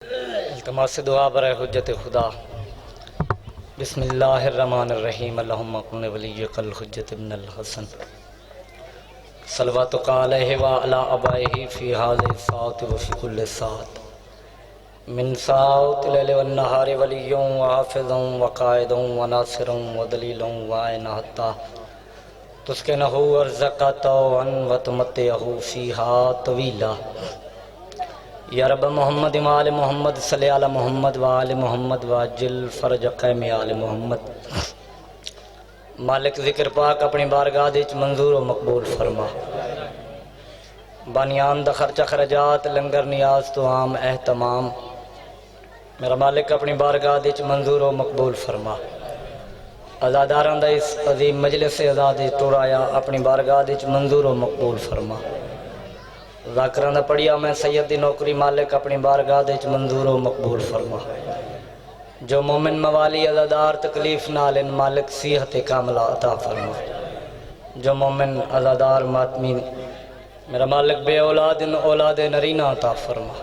इल्तमास से दुआ बर हुज्जत खुदा। बिस्मिल्लाहिर्रहमानिर्रहीम। अल्लाहुम्मा कुन वलिय्यकल हुज्जत इब्नुल हसन सल्लल्लाहु अलैहि व अला अबाइहि फी हाज़िहि साअत व फी कुल्लि साअत मिन साअतिल लैलि वन नहारि वलिय्युन व हाफ़िज़ुन व क़ाइदुन व नासिरुन व दलीलुन व आइन हत्ता तुस्किनहु अर्ज़क़तन व तुमत्तिअहु फ़ीहा तवीला। या रब मोहम्मद आल मोहम्मद सल्ले अला मोहम्मद व आल मोहम्मद वाजिल फ़रज क़ैम आल मोहम्मद। मालिक ज़िक्र पाक अपनी बारगाह विच मंजूर व मकबूल फरमा। बानियान दा खर्चा खरजात लंगर नियाज तो आम एहतमाम मेरा मालिक अपनी बारगाह विच मंजूर व मकबूल फरमा। अज़ादारां दा इस अजीम मजलिस आज़ाद टुराया अपनी बारगाह विच मंजूर व मकबूल फरमा। ज़ाकरां दा पढ़िया मैं सैयद दी नौकरी मालिक अपनी बारगाह विच मंजूर व मकबूल फरमा। जो मोमिन मवाली अज़ादार तकलीफ नाल इन मालिक सेहत कामिला अता फरमा। जो मोमिन अज़ादार मातमी मेरा मालिक बे औलाद इन औलाद नरीना अता फरमा।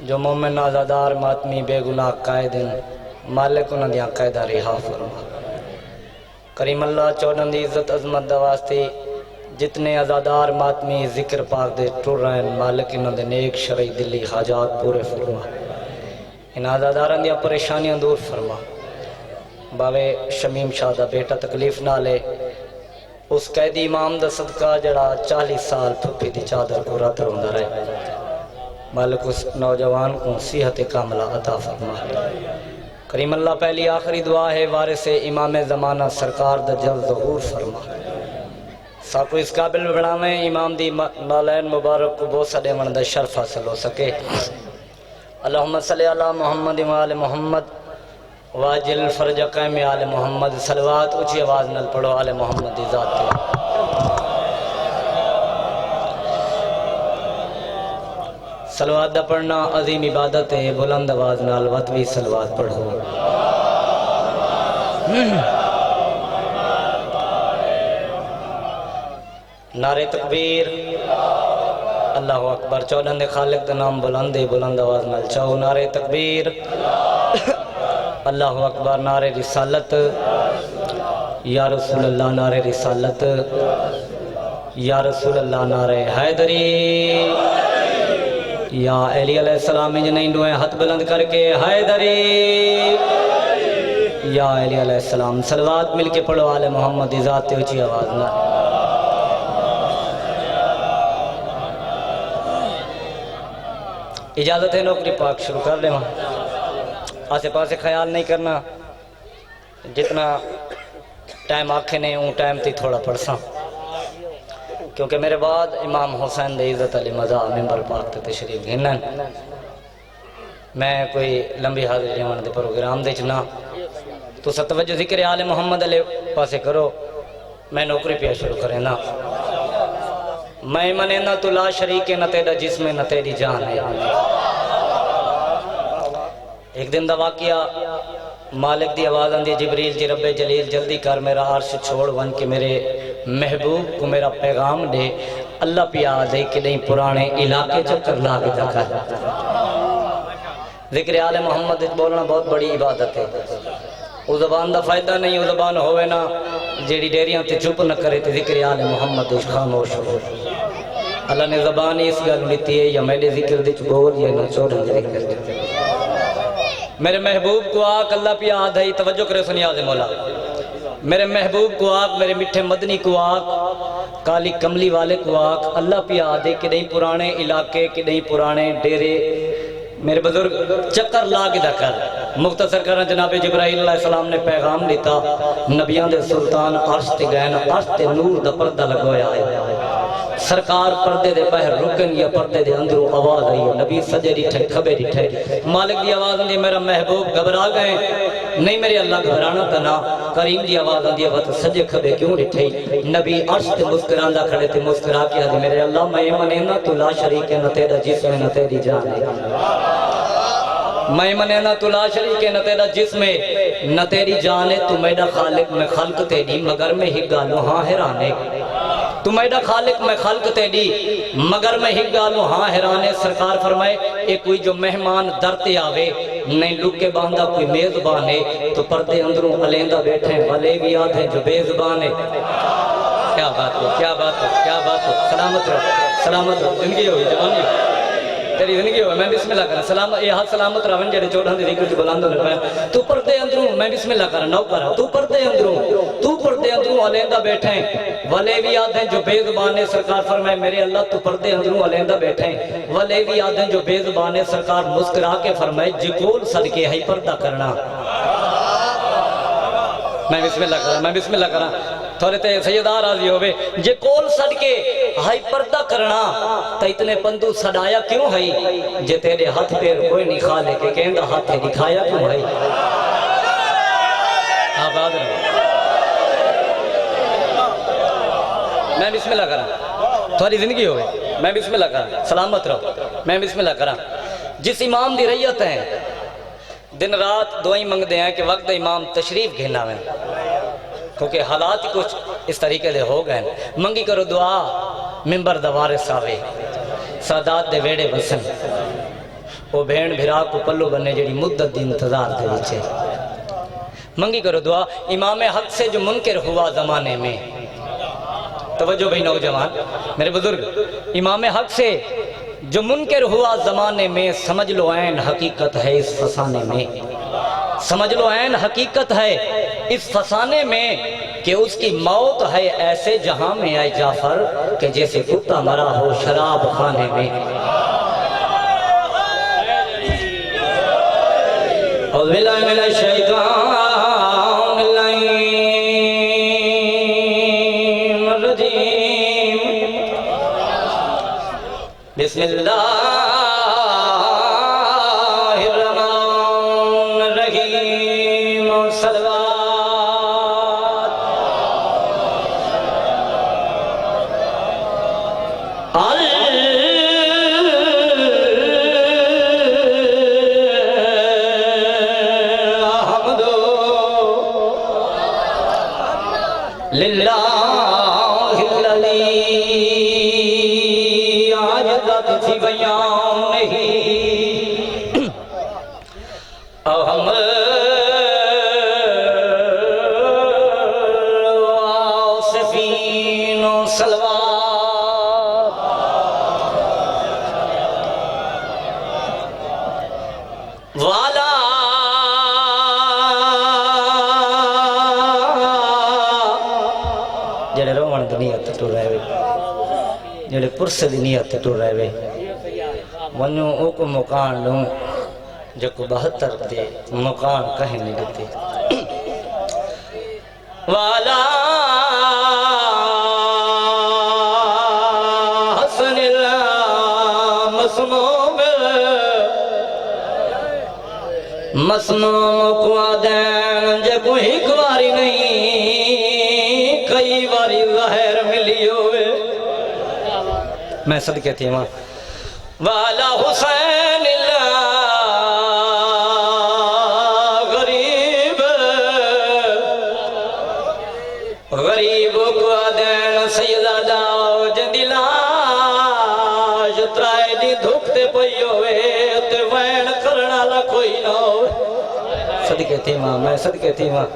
जो मोमिन अज़ादार मातमी बेगुनाह कायद इन मालिक उन्हां दियां कैदा रिहा फरमा। करीम अल्लाह चौदह दी इज्जत अजमत दा वास्ते जितने अज़ादार मातमी जिक्र पाक दे टुर रहे हैं मालिक इन्हां दे नेक शरई दिली हाजात पूरे फरमा। इन अज़ादारां दियां परेशानियां दूर फरमा। बावे शमीम शाह दा बेटा तकलीफ नाले उस कैदी इमाम दा सदका जड़ा 40 साल फुफी दी चादर को रात रोंदा रहे मालिक उस नौजवान को सेहत कामिला अता फरमा। करीम अल्लाह पहली आखिरी दुआ है वारिस इमाम ज़माना सरकार दा जल्द ज़हूर फरमा। साको इस काबिल बनावे इमाम दी नालैन मुबारक को बोसा देवन दा शर्फ हासिल हो सके। अल्लाहुम्मा सल्ली अला मोहम्मद व आले मोहम्मद वाजिल फरज क़ैम आले मोहम्मद। सलवात ऊंची आवाज नाल पढ़ो आले मोहम्मद दी जात ते। सलवात दा पढ़ना अजीम इबादत है। बुलंद आवाज नाल वतवी सलवात पढ़ो। नारे तकबीर अल्लाहु अकबर। चौदह दे खालिक दा नाम बुलंद है। बुलंद आवाज नाल चाहो नारे तकबीर अल्लाहु अकबर। नारे रिसालत या रसूल अल्लाह। नारे रिसालत या रसूल अल्लाह। नारे हैदरी या अली अलैहिस्सलाम। इंज नहीं दुए हाथ बुलंद करके हैदरी या अली अलैहिस्सलाम। सलवात मिलके पढ़ो आले मोहम्मद दी जात ते ऊंची आवाज नाल। इजाजत है नौकरी पाक शुरू कर दे। आसे पासे ख्याल नहीं करना। जितना टाइम आखे ने ऊँ टाइम थी थोड़ा पढ़सा क्योंकि मेरे बाद इमाम हुसैन दे इज़्ज़त अली मज़ा मिंबर पाक ते तशरीफ गिनन। मैं कोई लंबी हाज़िरी लेवन दे प्रोग्राम दे ना तो तवज्जो ज़िक्र आले मोहम्मद अले पासे करो। मैं नौकरी पे शुरू करें ना। मैं मने ना तू ला शरीक न तेरा जिस्म न तेरी जान है। एक दिन दा वाकिया मालिक दी आवाज़ आंदी जिब्रील जी रब्बे जलील जल्दी कर मेरा अर्श छोड़ वन के मेरे महबूब को मेरा पैगाम दे। अल्लाह पिया दे कि नहीं पुराने इलाके चक्कर ला के कर। जिक्र आले मोहम्मद बोलना बहुत बड़ी इबादत है। उस ज़बान दा फायदा नहीं उस ज़बान होवे ना जेड़ी डेरियां ते चुप न करे ते जिक्र आले मोहम्मद खामोश हो। अल्लाह ने ज़बान इस गल दी है या मेरे जिक्र दी बोल या ना छोड़ दे। मेरे महबूब को आक अल्लाह पिया आधा ही तवज्जो करे सुनिया दे मौला। मेरे महबूब को आक मेरे मिठे मदनी को आक काली कमली वाले को आक अल्लाह पिया आधे कि नहीं पुराने इलाके कि नहीं पुराने डेरे मेरे बुजुर्ग चक्कर ला के कर। मुख्तसर कर जनाबे जिब्राइल अलैहिस्सलाम ने पैगाम दिता नबियां दे सुल्तान अर्श ते गए अर्श ते नूर दा पर्दा लगवाया है। सरकार पर्दे दे बाहर रुकन या पर्दे दे अंदरों आवाज आई है। नबी सजे डिठे खबे डिठे मालिक दी आवाज आंदी मेरा महबूब घबरा गए। नहीं मेरे अल्लाह घबराना ता ना। करीम दी आवाज आंदी है सजे खबे क्यों डिठे। नबी अर्श ते मुस्कुरांदा खड़े ते मुस्कुरा के आदि मेरे अल्लाह मैं मने ना तू ला शरीक है न तेरा जिस्म न तेरी जान है। मैं मने ना तू ला शरीक है न तेरा जिस्म न तेरी जान है। तू मेरा खालिक मैं खल्क तेरी मगर मैं ही गालो हाँ हैरान है। तू मैडा खालिक मैं खल्क तेडी, मगर मैं ही गालू हाँ हैराने। सरकार फरमाए ये कोई जो मेहमान दर ते आवे नहीं लुक के बांधा कोई मेजबान है, तो पर्दे अंदरों अलेंदा बैठे भले भी आते जो बेजबान है। क्या बात हो, क्या बात हो, क्या बात हो। सलामत रहो, सलामत रहो, जिंदगी हो जवानी हो तेरी जिंदगी हो। मैं बिस्मिल्लाह करा सलाम ये हाथ सलामत रवन जेड़े 14 दी जिक्र च बुलंद होने पाया। तू पर्दे अंदरों मैं बिस्मिल्लाह करा नौ करा। तू पर्दे अंदरों अलेंदा बैठे वले भी आदे जो बेज़बान है। सरकार फरमाए मेरे अल्लाह तू पर्दे अंदरों अलेंदा बैठे वले भी आदे जो बेज़बान है। सरकार मुस्कुरा के फरमाए जिकोल सदके है पर्दा करना। मैं बिस्मिल्लाह करा थोड़े ते सैयदा राजी होवे जे कोल सदके हाई पर्दा करना तो इतने पंदू सडाया क्यों है। जे तेरे हाथ पैर कोई नहीं खा लेके कहंदा हाथ दिखाया क्यों है। आबाद रहो। मैं बिस्मिल्लाह करा थोड़ी जिंदगी होवे। मैं बिस्मिल्लाह करा सलामत रहो। मैं बिस्मिल्लाह करा जिस इमाम दी रैयत है दिन रात दुआई मंगते हैं कि वक्त इमाम तशरीफ घेना में, क्योंकि हालात कुछ इस तरीके से हो गए। मंगी करो दुआ मिंबर दवारे सावे सादात दे वेड़े वसन वो भेड़ भिरा को पल्लू बने जेड़ी मुद्दत दी इंतजार दे विच। मंगी करो दुआ इमाम हक से जो मुनकर हुआ जमाने में। तवज्जो भाई नौजवान मेरे बुजुर्ग, इमाम हक से जो मुनकर हुआ जमाने में समझ लो ऐन हकीकत है इस फसाने में। समझ लो ऐन हकीकत है इस फसाने में कि उसकी मौत है ऐसे जहां में आए जाफर कि जैसे कुत्ता मरा हो शराब खाने में। बिस्मिल्लाहिर्रहमानिर्रहीम सलवात अलहम्दु लिल्लाहिल्लज़ी थी बयान नहीं हम सफीनो सलवा वाला जेड़े रोवन दी नियत टुर रहे जेड़े पुरस दी नियत टुर रहे वनु ओको मकान लूं जो 72 दे मकान कहीं नहीं देते वाला हसनिल्ला मसनूम को देन जे कोई एक बारी नहीं कई बारी ज़ाहिर मिली होवे। मैं सदके थी वहाँ वाला हुसैन गरीब गरीब को देन सैयदा दाऊद दिलाश त्राए दी धुखते पई होवे ते वैन करना ला कोई ना हो। सदके थी वहाँ मैं सदके थी वहाँ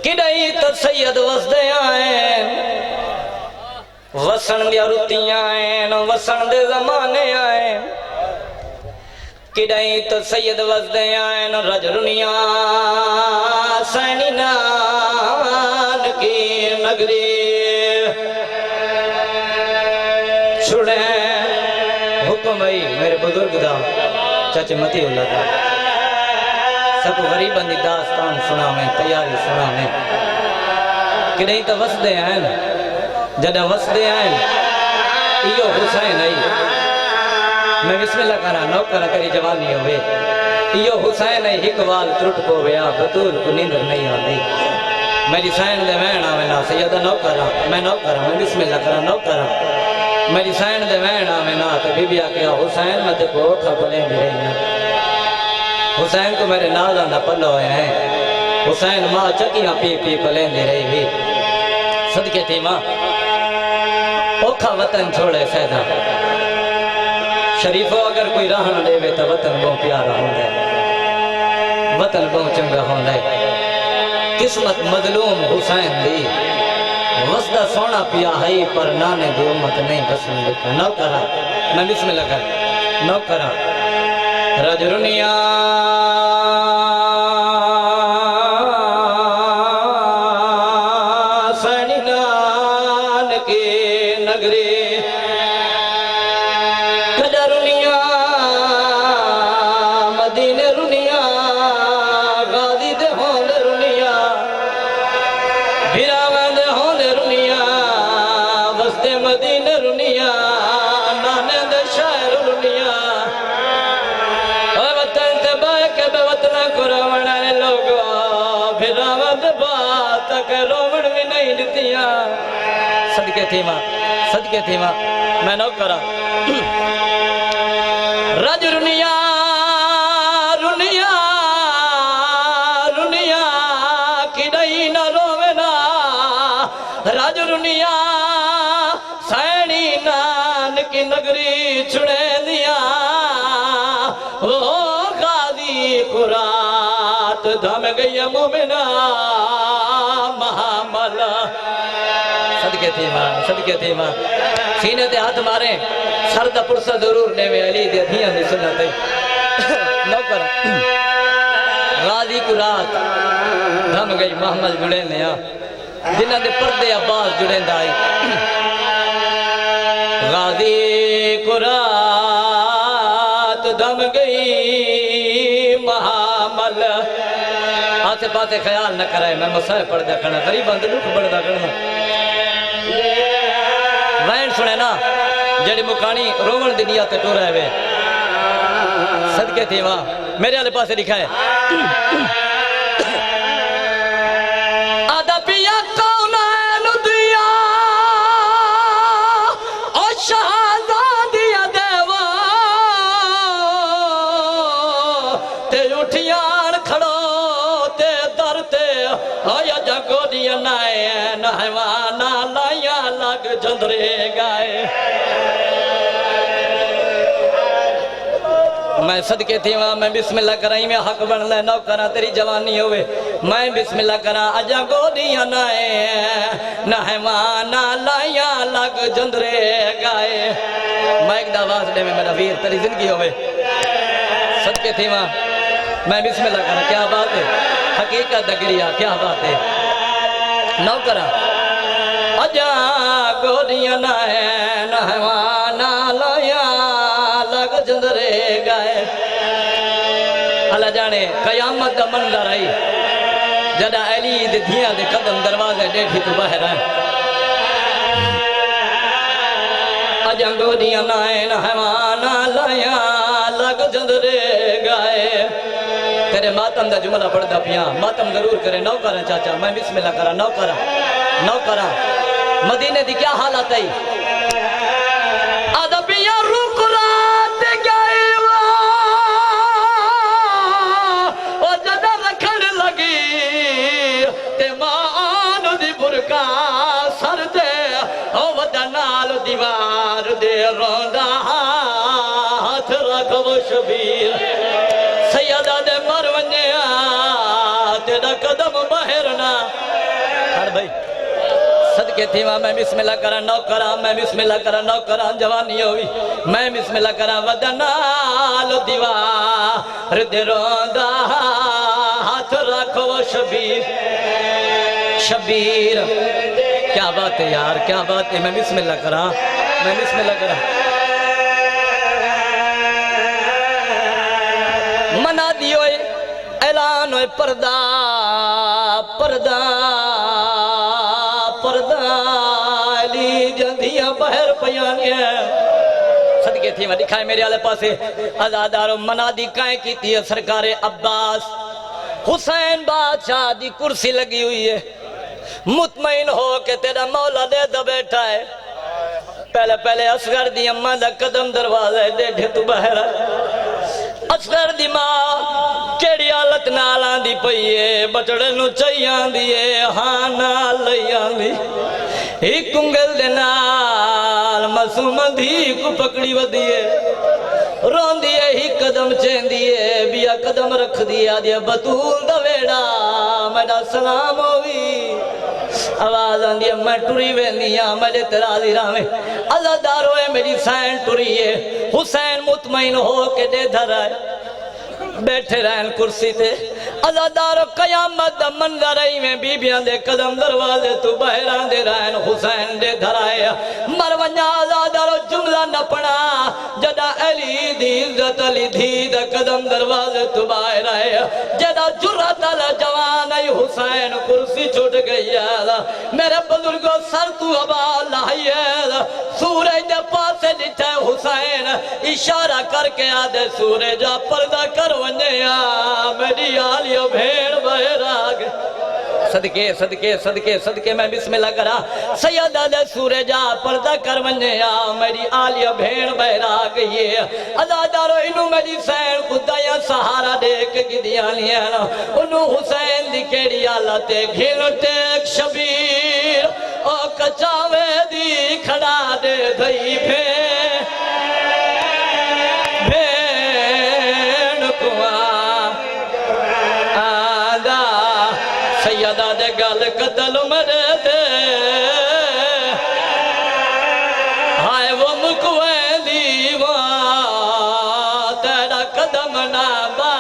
किडई तो सैयद वसदे आए वसन दिया रुतियां आए वसन दे जमाने आए किडई तो सैयद वसदे आए रजरुनिया सैनी नान की नगरी छुड़े हुक्म आई मेरे बुजुर्ग दा चाचे मती उल्ला दा सब गरीबन दी दास्तान सुनावे तैयारी सुनावे किडई तो वसदे आए जदा वसदे आए इयो हुसैन आई मैं बिस्मिल्लाह करा नौकर करी जवानी होवे इयो हुसैन आई एक वाल त्रुट को गया बतूल को नींद नहीं आती मेरी सैन दे वैन आवे ना सैयदा नौकर मैं नौकर मैं बिस्मिल्लाह करा नौकर मेरी सैन दे वैन आवे ना तो बीबी आके हुसैन मैं ते कोठा पले रही हुसैन को मेरे नाल दा पल्लो है हुसैन मां चकियां पी पी पले रही भी सदके थी मां औखा वतन छोड़े सैदा शरीफो अगर कोई राह न देवे तो वतन बहुत प्यारा होंदा है, वतन बहुत चंगा होंदा है। किस्मत मजलूम हुसैन दी वसदा सोना पिया है पर नाने दी उम्मत नहीं बसन लिखा नौ करा मैं बिस्मिल्लाह कर नौ करा रजरुनिया सदके थी मां मैं नौ करा रज रुनिया रुनिया रुनिया किडई न रोवेना रज रुनिया सैनी नान की नगरी छुड़े दिया ओ गाजी कुरात धम गई मोमिना महामला सदके थी मां सीने ते हाथ मारे सर दा पुरसा जरूर देवे अली दे धियां दी सुन्नत न कर गाजी को रात धम गई मोहम्मद जुड़े ने जिन्हां दे पर्दे अब्बास जुड़ेंदा आई गाजी को रात धम गई महामल आसे पासे ख्याल न कराए मैं मसाए पढ़ देखना गरीबां दे दुख बढ़दा करना वैन सुने ना जड़ी मुकानी रोवण दी नियत टोरा है सदके थी वहां मेरे वाले पासे लिखा है आदा पिया कौन है दिया ओ शहजादिया देवा ते उठियान खड़ो ते दर ते आया जगो दिया नाए नहवाना लाया लग जंदरे गाए मैं सदके थी वहां मैं बिस्मिल्लाह कराई में हक बन ले नौ करा तेरी जवानी होवे मैं बिस्मिल्लाह करा अजा गोदियां नाए नहवाना लाया लग जंदरे गाए मैं एक आवाज दे में मेरा वीर तेरी जिंदगी होवे सदके थी वहां मैं बिस्मिल्लाह करा क्या बात है हकीकत दगरिया क्या बात है नौ करा अजा गोदियां नाए नहवाना लाया लग जंदरे गाए अल्लाह जाने कयामत का मंजर आई जदा अली दे धियां दे कदम दरवाजे डेठी तो बाहर आए अजा गोदियां नाए नहवाना लाया लग जंदरे गाए तेरे मातम दा जुमला पढ़दा पिया मातम जरूर करे नौ करा चाचा मैं बिस्मिल्लाह करा नौ करा मदीने दी क्या हालत है आदबिया रुक रात गई ओ जदा रखण लगी ते मान दी बुरका सर दे ओ वदा नाल दीवार दे रोंदा हाथ रखो शबीर सैयदा दे मर वन्या तेरा कदम बहरना हर भाई सदके थी वहां मैं बिस्मिल्लाह करा नौ करा मैं बिस्मिल्लाह करा नौ करा जवानी होई मैं बिस्मिल्लाह करा वदनाल दीवार दे रोंदा हाथ रखो शबीर शबीर क्या बात है यार क्या बात है मैं बिस्मिल्लाह करा मना दियो ऐलान होए पर्दा पर्दा पर्दाली जंदियां बाहर पयाने सदके थी मैं दिखाए मेरे वाले पासे आजादारो मनादी काए की थी सरकारे अब्बास हुसैन बादशाह दी कुर्सी लगी हुई है मुतमईन हो के तेरा मौला दे दा बैठा है पहले पहले असगर दी अम्मा दा कदम दरवाजे दे तू बाहर असगर दी मां केड़ी हालत नाल आंदी पई है बचड़े नु चाही आंदी है हां नाल लई आंदी एक कुंगल दे नाल नाल मासूम धी को पकड़ी वदिए रोंदी है ही कदम चेंदी है बिया कदम रख दिया दिया बतूल दा वेड़ा मेरा सलाम होवी आवाज आंदी है मैं टुरी वेंदी हां मेरे तराजी रावे अज़ादारो है मेरी सैन टुरी है हुसैन मुतमईन हो के दे धरा बैठे रहन कुर्सी ते अज़ादारो कयामत दा मंजर आई में बीबियां दे कदम दरवाजे तू बहरा दे रहन हुसैन दे धराए मरवन्या अज़ादारो जुमला न पड़ा जदा अली दी इज्जत अली धी दा कदम दरवाजे तू बाहर आए जदा जुर्रत अल जवान आई हुसैन कुर्सी छूट गई है मेरे बुजुर्गो सर तू हवा लाइए सूरज दे पासे दिखे हुसैन इशारा करके आदे सूरज पर्दा कर मेरी आलिया भेड़ बहराग सदके सदके सदके सदके मैं बिस्मिल्लाह करा सैयदा दे सूरजा पर्दा कर वन्या मेरी आलिया भेड़ बहराग ये अज़ादारो इनु मेरी सैन खुदाया सहारा देख गिदिया लिया उनु हुसैन दी केड़ी हालत घिलते शबीर ओ कचावे दी खड़ा दे धई फे सैयदा दे गल कतल मरे दे हाय वो मुकवे दीवा तेरा कदम ना बा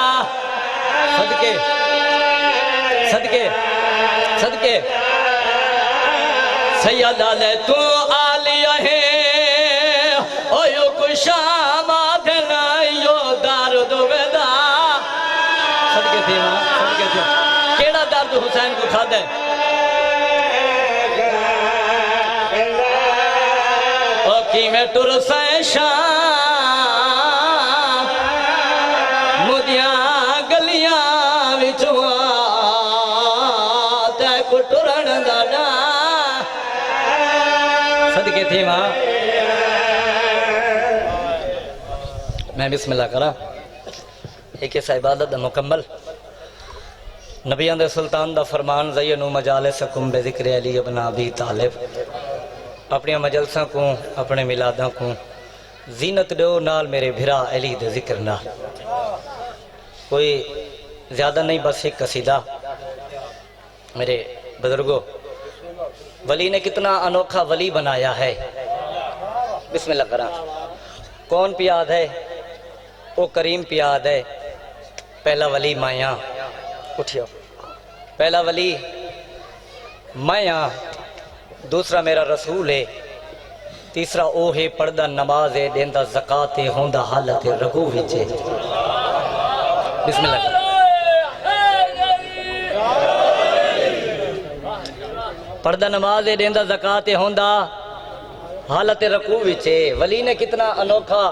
सदके सदके सदके सैयदा दे तू आलिया है ओ यो कुशाम आधना यो दार दोवेदा सदके थे वहां सदके थे केड़ा दर्द हुसैन को खादा ओ की में टुर से शाम मुदिया गलियां विचवा ते को टुरन दादा सदके थे वहां मैं बिस्मिल्लाह करा एक ऐसा इबादत मुकम्मल नबियां दे सुल्तान दा फरमान ज़य्यनु मजालिसकुम बिज़िक्र अली इब्न अबी तालिब अपनी मजलसा को अपने मिलादा को जीनत दो नाल मेरे भिरा अली दे जिक्र नाल कोई ज़्यादा नहीं बस एक कसीदा मेरे बुजुर्गों वली ने कितना अनोखा वली बनाया है बिस्मिल्लाह करा कौन पियाद है वो करीम पियाद है पहला वली माया उठियो पहला वली मैं दूसरा मेरा रसूल है तीसरा ओ है पढ़दा नमाज है देंदा ज़कात है होंदा हालत रगू विच है बिस्मिल्लाह पढ़दा नमाज है देंदा ज़कात है होंदा हालत रकू विच है वली ने कितना अनोखा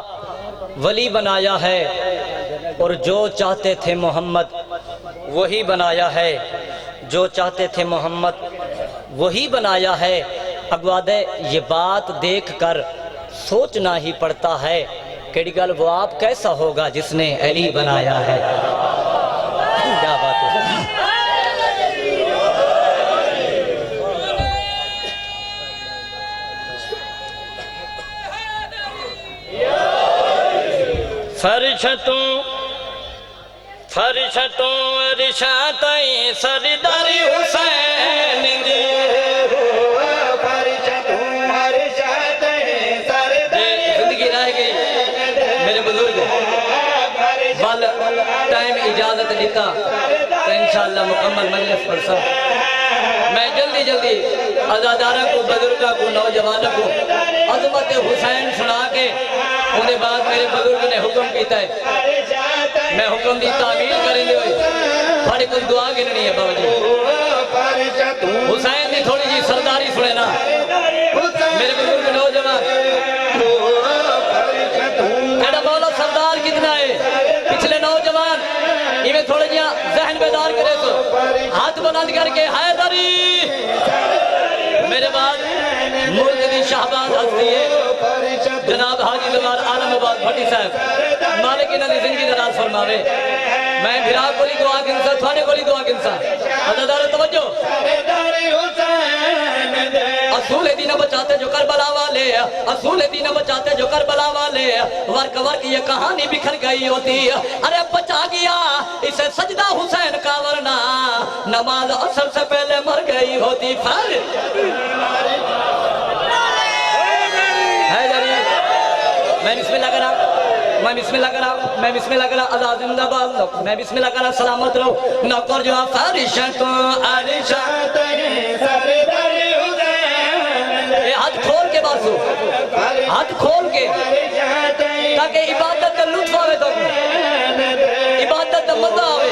वली बनाया है और जो चाहते थे मोहम्मद वही बनाया है जो चाहते थे मोहम्मद वही बनाया है अगवादे ये बात देख कर सोचना ही पड़ता है केड़ी गल वो आप कैसा होगा जिसने अली बनाया है क्या बात है फरिशतों रिशातई सरदारी हुसैन दी जिंदगी रह गई मेरे बुजुर्ग बल टाइम इजाजत देता तो इंशाअल्लाह मुकम्मल मजलिस पढ़सा मैं जल्दी जल्दी अज़ादारा को बुजुर्गों को नौजवानों को अज़मत हुसैन सुना के उसके बाद मेरे बुजुर्ग ने हुक्म किया है मैं हुक्म की तामील करेंगे थोड़ी कोई दुआ गिननी है बाबा जी हुसैन की थोड़ी जी सरदारी सुने ना मेरे बुजुर्ग नौजवान तेरा मौला सरदार कितना है पिछले नौजवान इवें थोड़े जिया जहन बेदार करे तो हाथ बुलंद करके हैदरी मेरे बाद मुल्क की शाहबाज हस्ती है जनाब हाजी जवार आलमाबाद भट्टी साहब मालिक इन्हां दी जिंदगी दराज फरमावे मैं भिरा कोली दुआ किनसा थाने कोली दुआ किनसा अज़ादार तवज्जो असूल दीन बचाते जो करबला वाले असूल दीन बचाते जो करबला वाले वर्क वर्क ये कहानी बिखर गई होती अरे बचा गया इसे सजदा हुसैन का वरना नमाज असर से पहले मर गई होती फिर है जारी मैं बिस्मिल्लाह करा मैं बिस्मिल्लाह करा मैं बिस्मिल्लाह करा अज़ा जिंदाबाद मैं बिस्मिल्लाह करा सलामत रहो नौकर जो फारिशा तो आरिशा हाथ खोल के बासु हाथ खोल के ताकि इबादत का लुत्फ आवे तो इबादत का मजा आवे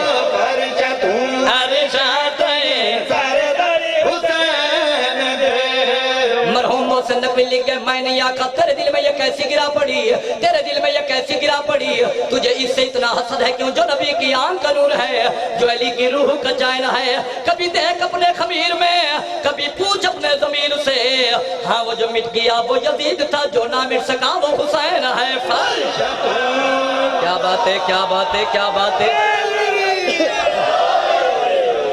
मरहूम मोहसिन नकवी लिख गए मैंने आका तेरे दिल में ये कैसी गिरा पड़ी तेरे दिल में ये कैसी गिरा पड़ी तुझे इससे इतना हसद है क्यों जो नबी की आंख का नूर है जो अली की रूह का चैन है कभी देख अपने खमीर में कभी पूछ अपने जमीर से हाँ वो जो मिट गया वो यजीद था जो ना मिट सका वो हुसैन है क्या बात है क्या बात है क्या बात है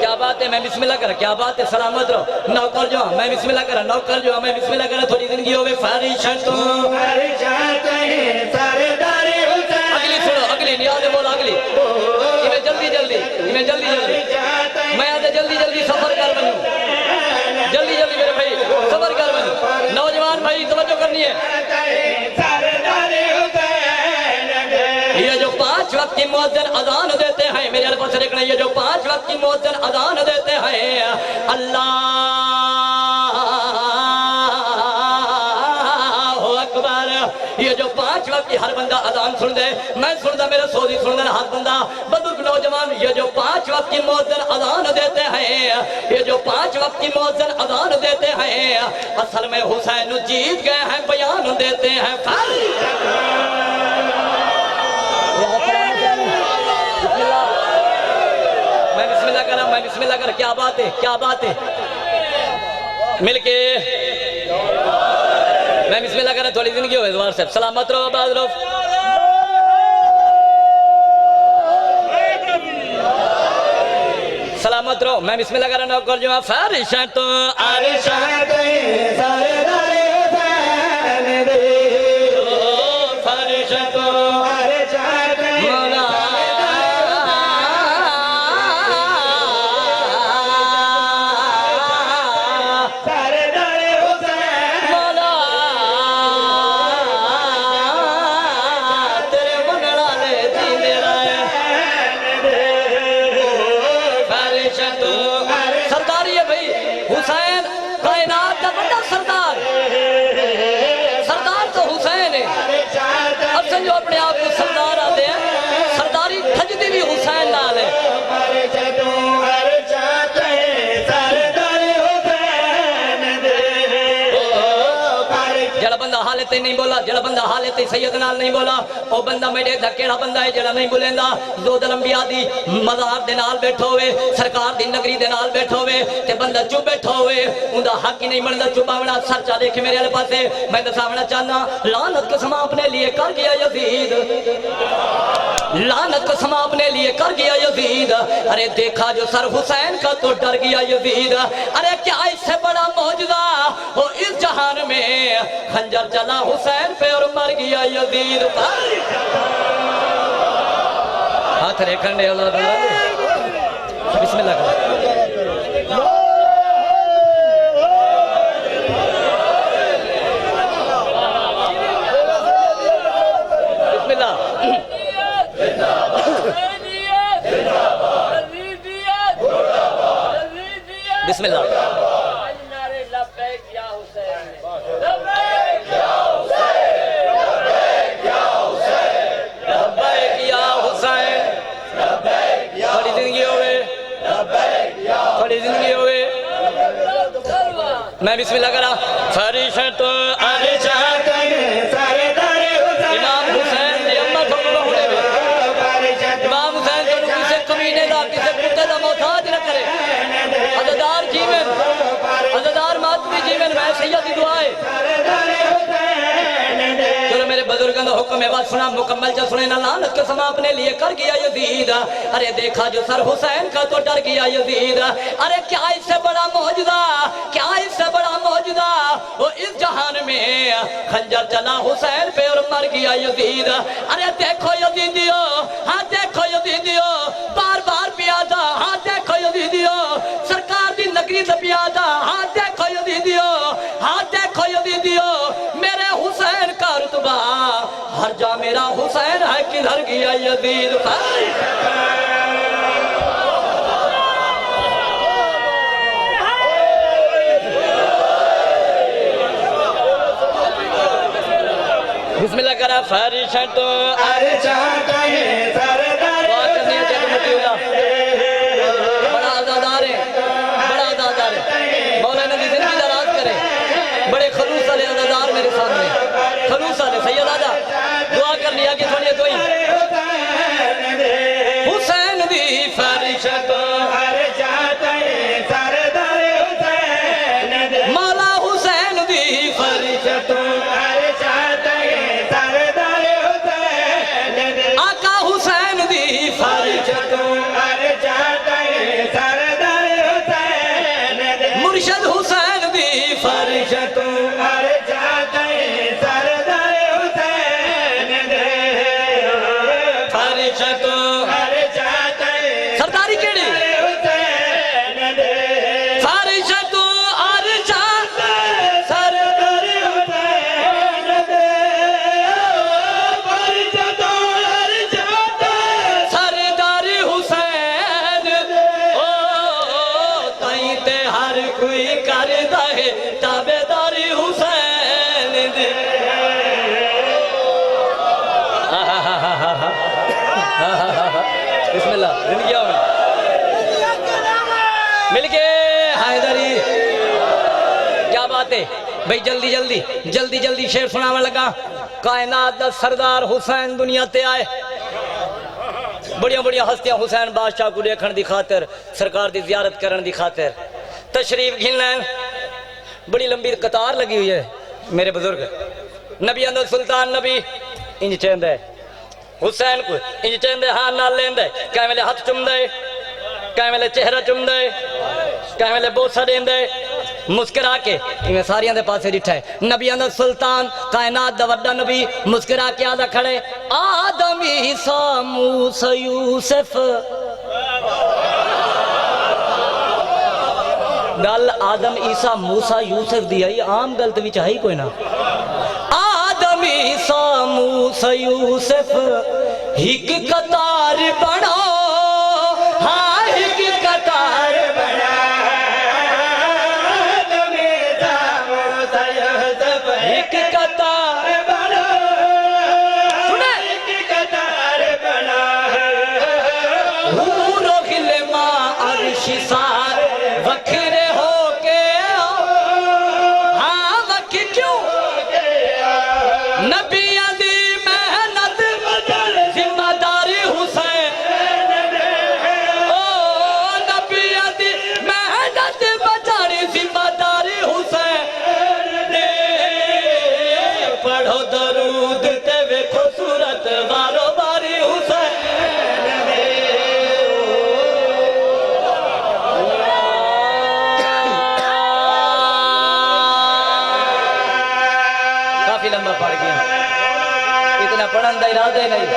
क्या बात है मैं बिस्मिल्लाह कर क्या बात है सलामत रहो नौकर जो मैं बिस्मिल्लाह कर नौकर जो मैं बिस्मिल्लाह कर थोड़ी जिंदगी हो गई फारिशा तो अगली सुनो अगली नियाज़ बोल अगली इन्हें जल्दी जल्दी इन्हें जल्दी जल्दी मैं आज जल्दी जल्दी सफर कर बनूं जल्दी जल्दी मेरे भाई सफर कर बनूं नौजवान भाई तवज्जो करनी है ये जो 5 वक्त की मुअज्जिन अजान देते हैं मेरे अल्फाज से देखना ये जो 5 वक्त की मुअज्जिन अजान देते हैं अल्लाहु अकबर ये जो 5 वक्त की हर बंदा अजान सुन दे मैं सुनदा मेरा सोदी सुन दे हर बंदा बुजुर्ग नौजवान ये जो 5 वक्त की मुअज्जिन अजान देते हैं ये जो 5 वक्त की मुअज्जिन अजान देते हैं असल में हुसैन जीत गए हैं बयान देते हैं मैं बिस्मिल्लाह कर क्या बात है मिलके मैं बिस्मिल्लाह कर थोड़ी जिंदगी हो व्हाट्सएप सलामत रहो आबाद रहो सलामत रहो मैं बिस्मिल्लाह कर नौकर जो फारिशा तो आरिशा फारिशा तो जो अपने आप को सरदार आते हैं सरदारी खजदी भी हुसैन नाल है जड़ा बंदा हाले ते नहीं बोला जड़ा बंदा हाले ते सैयद नाल नहीं बोला ओ बंदा मेरे केड़ा बंदा है जड़ा नहीं बोलेंदा दो दलंबिया दी मज़ार दे नाल बैठो हुए सरकार दी नगरी दे नाल बैठो हुए ते बंदा चुप बैठो हुए उंदा हक ही नहीं बनदा चुपावना सरचा देख मेरे वाले पासे मैं दसावना चाहना लानत कसम अपने लिए कर गया यजीद लानत कसम अपने लिए कर गया यजीद अरे देखा जो सर हुसैन का तो डर गया यजीद अरे क्या इससे बड़ा मौजूदा हो इस जहान में खंजर चला हुसैन पे और मर गया यजीद हाथ रेखन दे बिस्मिल्लाह बिस्मिल्लाह मैं बिस्मिल्लाह करा फरिशा तो आरिशा इमाम हुसैन दी अम्मा तो होने इमाम हुसैन तो किसी कमीने दा किसी कुत्ते दा मोहताज न करे अज़ादार जीवन अज़ादार मातमी जीवन मैं सैयद दी दुआ है चलो मेरे बुजुर्गों का हुक्म है बात सुना मुकम्मल जो सुने ना लानत के समा अपने लिए कर गया यजीद। अरे देखा जो सर हुसैन का तो डर गया यजीद। अरे क्या इससे बड़ा मौजूदा, क्या इससे बड़ा मौजूदा वो इस जहान में खंजर चला हुसैन पे और मर गया यजीद। अरे देखो यजीदियो, हाँ देखो यजीदियो, बार बार पियादा, हाँ देखो यजीदियो, सरकार दी नगरी से पियादा, हाँ देखो यजीदियो, हाँ देखो यजीदियो, मेरे हुसैन का रुतबा हर जा मेरा हुसैन है किधर गया यजीद। बिस्मिल्लाह करा फरिश्ता तो अरे चाहता है सरदार बड़ा आज़ादार है, बड़ा आज़ादार है। मौलाना की जिंदगी दराज करे, बड़े खलूस वाले आज़ादार मेरे सामने, खलूस वाले सैयद आजा दुआ कर लिया कि थोड़ी तो हुसैन दी फरिश्ता तो अरे चाहता है सरदार हुसैन, मौला हुसैन दी फरिश्ता तो मुर्शद हुसैन दी फरिश्ता अरे जाते सरदार हुसैन दे फरिश्ता अरे जाते सरदारी केड़ी हुसैन दे फरिश्ता अरे जाते सरदार हुसैन दे फरिश्ता अरे जाते सरदार हुसैन ओ तई ते हर कोई कर दे ताबेदारी हुसैन दे। बिस्मिल्लाह जिंदगी में मिलके हैदरी क्या बात है भाई। जल्दी जल्दी जल्दी जल्दी शेर सुनाने लगा। कायनात दा सरदार हुसैन दुनिया ते आए, बड़िया बड़िया हस्तियां हुसैन बादशाह को देखने की खातिर, सरकार की जियारत करने की खातिर तशरीफ घिलना। बड़ी लंबी कतार लगी हुई है मेरे बुजुर्ग। नबी अंदर सुल्तान नबी इंज चेंद है हुसैन को, इंज चेंद हाँ नाल लेंद कै वेले हथ चुमदे, कै वेले चेहरा चुमदे, कै वेले बोसा देंदे, मुस्कुरा के इवें सारियां दे पासे डिठा है। नबी अंदर सुल्तान कायनात दा वड्डा नबी मुस्कुरा के आदा खड़े आदम ईसा मूसा यूसुफ। गल आदम ईसा मूसा यूसुफ दी आई, आम गलत विच है ही कोई ना। आदम ईसा मूसा यूसुफ हिक कतार बनो, हाँ हिक कतार बना। आदम ईसा मूसा यूसुफ हिक कतार बनो, सुने हिक कतार बना। हूरो खिलमा अर्श सार वखरे नबिया दी मेहनत जिम्मेदारी हुसैन ओ नबिया दी मेहनत बचानी जिम्मेदारी हुसैन पढ़ो दरूद ते वेखो सूरत बारो बारी हुसैन। काफी लंबा पड़ गया, इतना पढ़न का इरादा ही नहीं,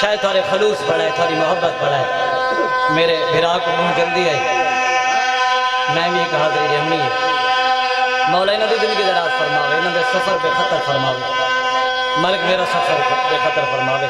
शायद थोड़े खलूस पड़ा है, थोड़ी मोहब्बत पड़ा है। मेरे भिरा को मुँह जल्दी आई, मैं भी एक हाजिरी रहनी है। मौला इन्हों की जिंदगी दराज फरमावे, इन्हों के सफर बेखतर फरमावे, मलिक मेरा सफर बेखतर फरमावे।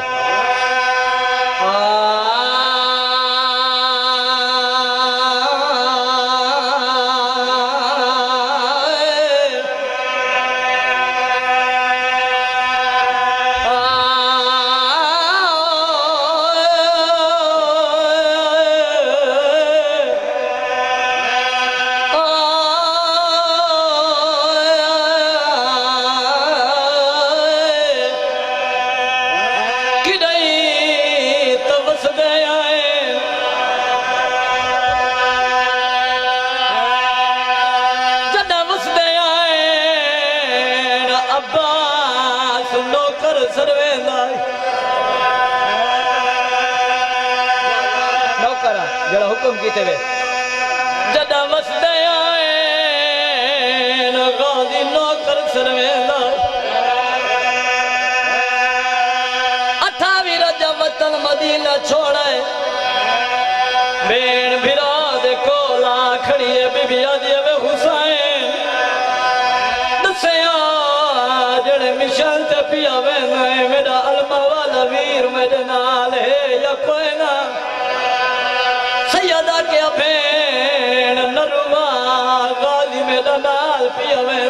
जरा हुक्म कीते वे जदा वसदे आए न गाजी नौकर सरवेंदा 28 रजब वतन मदीना छोड़े बेन भिरा दे कोला खड़िए बीबी आदि वे हुसैन दसया जड़े मिशन ते पिया वे मेरा अलमा वाला वीर मेरे नाल है या कोई ना सैयदा के भेण नरुआ गाली मेरा नाल पिया वे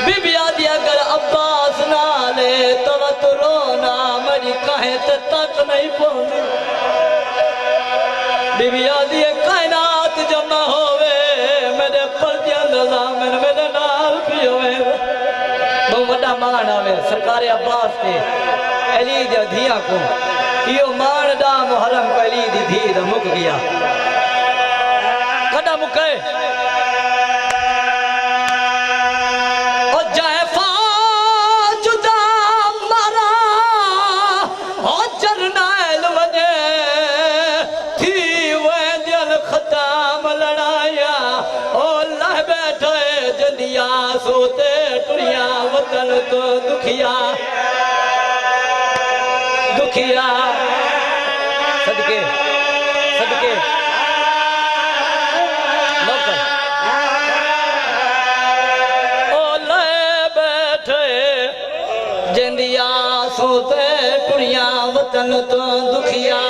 बीबी आदि अगर अब्बास नाले तब तो रोना मरी कहे ते तक नहीं पहुंची बीबी आदि कायनात जमा होवे मेरे पर्दियां दामन मेरे नाल पियो वे बहुत बड़ा मान आवे सरकार अब्बास ते अली दी धिया को यो मान दा मुहर्रम को अली दी धी दा मुक गया कदा मुके ओ जायफा जुदा मारा ओ जरनैल वने थी वे दिल खताम लड़ाया ओ लह बैठे जंदिया सोते टुरिया वतन तो दुखिया दुखिया सदके सदके नौकर ओ लह बैठे जंदिया सोते टुरिया वतन तो दुखिया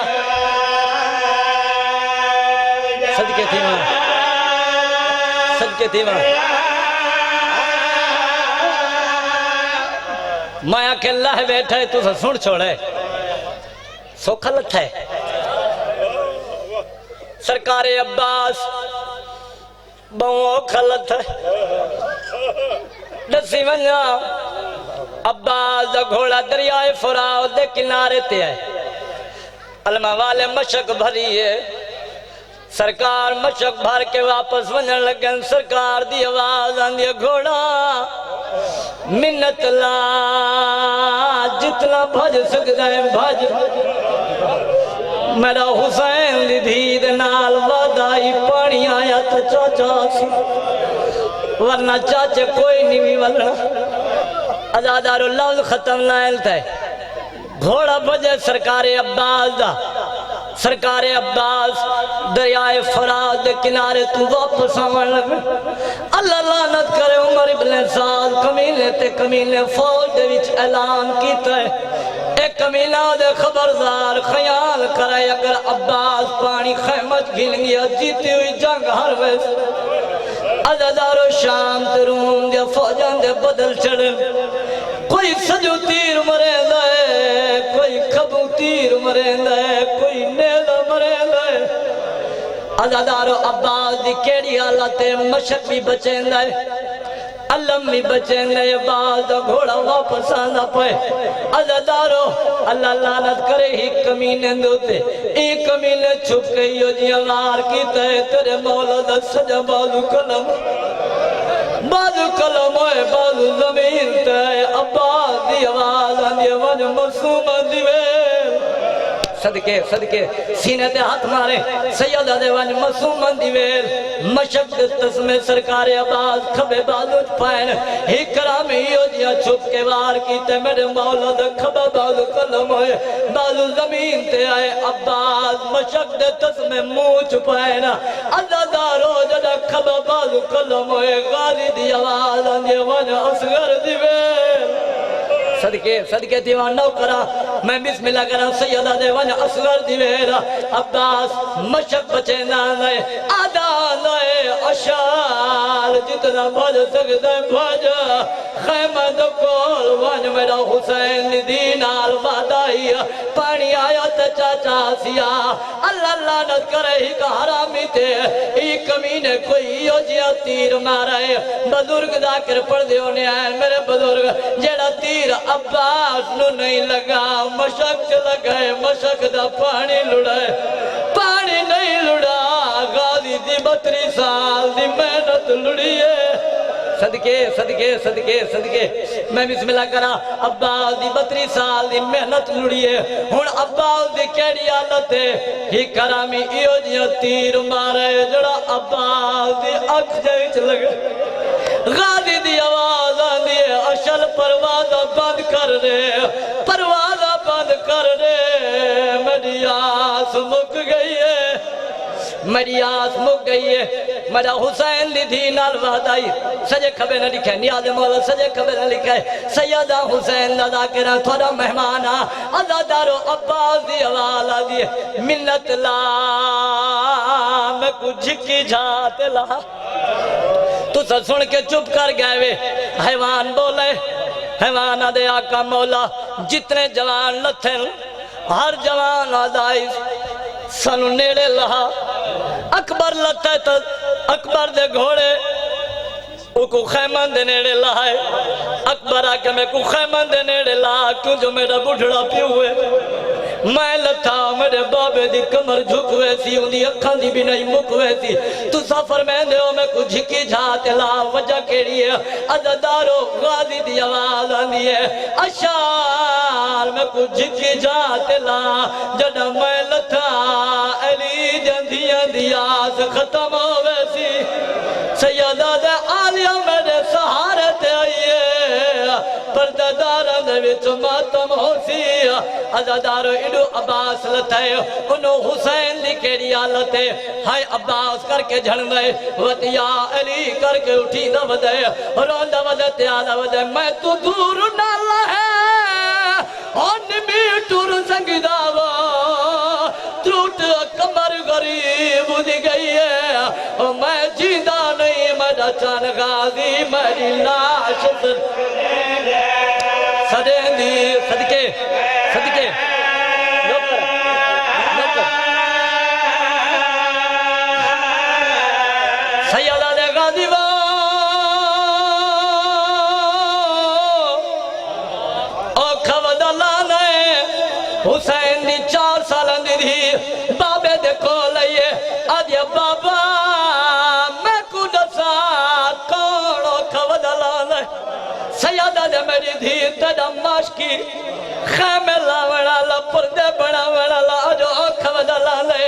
सदके थी मां सदके थी मां माया के लह बैठे तू सुन छोड़े सोखा लथा है सरकार अब्बास बहु खलत है दसी वना अब्बास दा घोड़ा दरियाए फुरात दे किनारे ते है अलमा वाले मशक भरी है सरकार मशक भर के वापस वजन लगन सरकार दी आवाज आंदी घोड़ा मिन्नत ला जितना भज सकता है भज मेरा हुसैन दी धीर नाल वादाई पानी आया तो चाचा सी वरना चाचे कोई नहीं भी वलना आजादारो लफ्ज खत्म नायल थे घोड़ा बजे सरकार अब्बास दा सरकार अब्बास दरियाए फरात के किनारे तू वापस आवन लगे अल्लाह लानत करे उमर इब्न साद कमीने ते कमीने फौज दे विच ऐलान कीता है एक कमीना दे खबरदार ख्याल करे अगर अब्बास पानी खैमत गिन गया जीती हुई जंग हर वैस अज़ादारो शाम ते रूम दे फौजां दे बदल चढ़े कोई सजू तीर मरेंदा है कोई खबू तीर मरेंदा है कोई नेला मरेंदा है अज़ादारो अब्बास दी केड़ी हालत है मशक भी बचेंदा है अलम भी बचेंदा है अब्बास दा घोड़ा वापस आंदा पे अज़ादारो अल्लाह लानत करे ही कमीने दोते एक कमीने छुप के यो जी वार कीता है तेरे मौला दा सजा बाजू कलम है बाजू जमीन ते अब्बास दी आवाज आंदी वन मासूम दिवे सदके सदके सीने ते हाथ मारे सैयदा दे वन मासूम दिवे मशक तस्मे सरकार अब्बास खबे बाजू पान हिकरा में यो जिया छुप के वार कीते मेरे मौला दा खबा बाजू कलम है बाजू जमीन ते आए अब्बास मशक दे तस्मे मुंह छुपाए ना अज़ादारो जदा खबा बाजू कलम है गाली दी आवाज आंदी वन असगर दिवे सदके सदके दीवाना करा मैं बिस्मिल्लाह करा सैयदा देवन असगर दिवेरा अब्बास मशक बचे ना नए आदा नए अशाल जितना भज सकते भज खैमा दो कोल वन मेरा हुसैन दी नाल वादाई पानी आया ते चाचा सिया अल्लाह लानत करे ही का हरामी ते ई कमीने कोई यो जिया तीर मारे बुजुर्ग जाकर पढ़ दियो ने मेरे बुजुर्ग जेड़ा तीर अब्बास नु नहीं लगा मशक च लगाए मशक दा पानी लुड़ाए पानी नहीं लुड़ा गाली दी 32 साल दी मेहनत लुड़ी है सदके सदके सदके सदके सदके मैं बिस्मिल्लाह करा। अब्बास दी 32 साल दी मेहनत लुड़ी है हुण अब्बास दी केड़ी हालत है ही करामी इहो जिहा तीर मारे जड़ा अब्बास दी अख दे विच लगे। गाजी दी आवाज आंदी है अशल परवाज़ा बंद कर दे, परवाज़ा बंद कर दे, मेरी आस मुक गई है, मेरी आस मुक गई है। मेरा हुसैन दी धी नाल वादाई सजे खबे न लिखे नियाज़ मौला सजे खबे न लिखे सैयदा हुसैन दा ज़ाकिरा थोड़ा मेहमान आ अज़ादारो अब्बास दी आवाज़ आ दी मिन्नत ला मैं कुछ झिकी झात ला। तू सुन के चुप कर गए वे हैवान बोले हैवान दे आका मौला जितने जवान लथे हर जवान आदाई सानू नेड़े लहा। अकबर लथे तो अकबर दे घोड़े उको खैमन दे नेड़े लाए। अकबर आके मैं को खैमन दे नेड़े ला क्यों जो मेरा बुढ़ड़ा पियो हुए मैं लथा मेरे बाबे दी कमर झुक वैसी उंदी अखां दी भी नहीं मुक वैसी। तू सफर में दे मैं कुछ झिकी झात ला वजह केड़ी है अज़ादारो गाजी दी आवाज आंदी है अशार मैं कुछ झिकी झात ला जद मैं लथा अली जंदियां दी आस खत्म हो वैसी। सैयदा दे आलिया मेरे सहारे ते आइए पर्दादारां दे विच मातम होसी। अज़ादारो इडो अब्बास लथे उनो हुसैन दी केड़ी हालत है हाय अब्बास करके झड़ गए वतिया अली करके उठी न वदे रोंदा वदे त्यादा वदे मैं तू दूर नाल है ओन मी टुर संगदावा त्रुट कमर गरीब दी गई है मैं जिंदा नहीं मेरा चान गाजी मेरी लाश सदेंदी सदके सदके सैयदा दे गाजी वो ओ खवदला ने हुसैन दी 4 साल दी थी बाबे दे कोल आइए आदिया बाबा मैं को दसा कौन खवदला ने सैयदा दे मेरी धी तेरा माशकी खैमे लावड़ा ला पर्दे बनावड़ा ला जो खवदला ने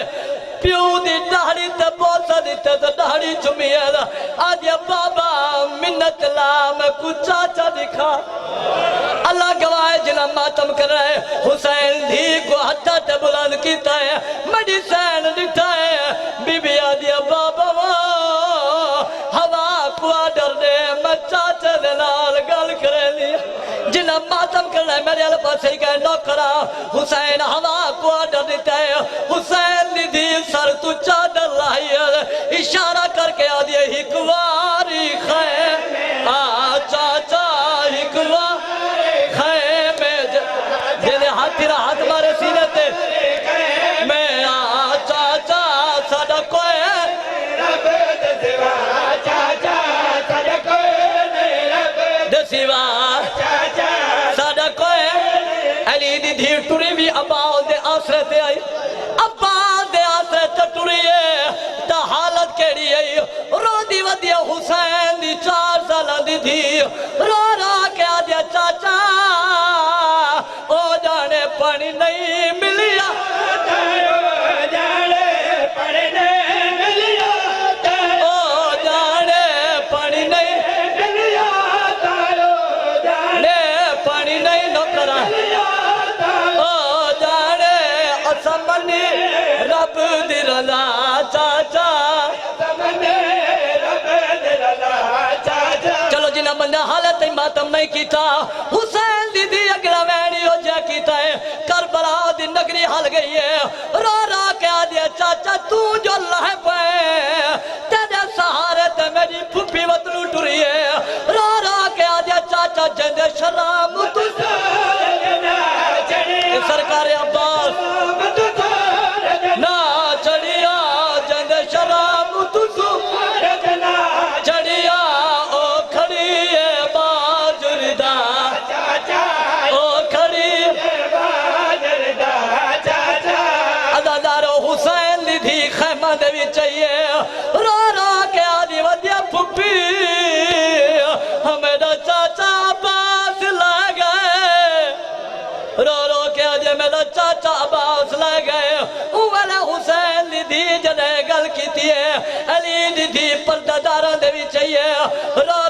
प्यू दी दाढ़ी ते बोसा दी ते दाढ़ी चुमिया आज बाबा मिन्नत ला मैं कुछ चाचा दिखा अल्लाह गवाह जिला मातम कर रहे हुसैन धी को हत्था ते बुलंद कीता है मडी सैन दिखा है बीबी आदिया बाबा हवा को डर दे मैं चाचा दे नाल गल करे लिया जिला मातम कर रहे मेरे पास गए नौकरा हुसैन हवा को डर देता है हुसैन दी सर तू चादर लाई इशारा करके आ दिए हिकवारी खै आ चाचा हिकवारी खै में जेले हाथ तेरा हाथ मारे सीने ते मैं आ चाचा साडा कोई चाचा साडा कोई दे सिवा साडा कोई अली दी धी टुरी भी अब्बास दे आसरे ते आई अब्बास दे आसरे ते टुरी है ता हालत केड़ी है रोदी वदिया हुसैन दी 4 साल दी थी रो रो के आ दिया चाचा ओ जाने पानी नहीं मिलिया जाने पानी नहीं मिलिया ओ जाने पानी नहीं मिलिया जाने पानी नहीं नौकरा ओ जाने असमनी रब दी रज़ा चाचा चलो जिन्हें बंदा हालत मातम नहीं किया हुसैन दीदी अगला वैनी हो जा किया है करबला दी नगरी हल गई है रो रो के आ दिया चाचा तू जो लह पे तेरे सहारे ते मेरी फुफी वतनू टुरी है रो रो के आ दिया चाचा जंदे शराब तू सरकार अब्बास ना चढ़िया जंदे शराब तू चढ़िया ओ खड़ी है बाजुरदा ओ खड़ी अज़ादारो हुसैन दी धी खैमा दे विच चाहिए रो रो के आदि वदिया फुफी दी थी पर्दादारा दे भी चाहिए रात